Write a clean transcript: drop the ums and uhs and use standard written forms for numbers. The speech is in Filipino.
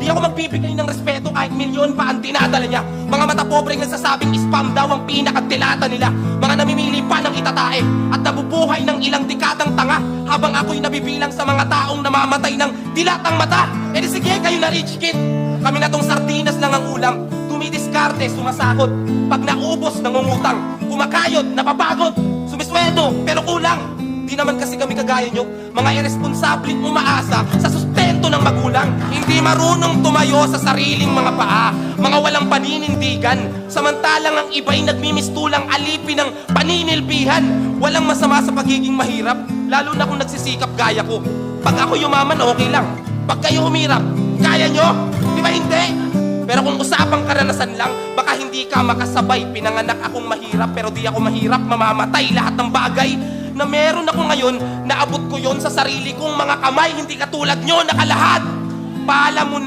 Di ako magbibigay ng respeto kahit milyon pa ang dinadala niya. Mga mata pobreng nagsasabing spam daw ang pinakatilata nila. Mga namimili pa ng itatae at nabubuhay ng ilang dekadang tanga, habang ako'y nabibilang sa mga taong namamatay ng dilatang mata. E di sige, kayo na rich kid. Kami na tong sardinas lang ang ulam. Tumidiskarte, sumasakot. Pag naubos, nangungutang. Kumakayod, napapagod. Sumisweldo, pero kulang. Di naman kasi kami kagaya nyo, mga irresponsableng umaasa sa sustento ng magulang. Hindi marunong tumayo sa sariling mga paa, mga walang paninindigan. Samantalang ang iba'y nagmimistulang alipin ng paninilbihan. Walang masama sa pagiging mahirap, lalo na kung nagsisikap gaya ko. Pag ako yumaman, okay lang. Pag kayo humirap, kaya nyo? Di ba hindi? Pero kung usapang karanasan lang, baka hindi ka makasabay. Pinanganak akong mahirap, pero di ako mahirap mamamatay. Lahat ng bagay na meron ako ngayon, naabot ko yon sa sarili kong mga kamay. Hindi katulad nyo, nakalahad. Paalam mo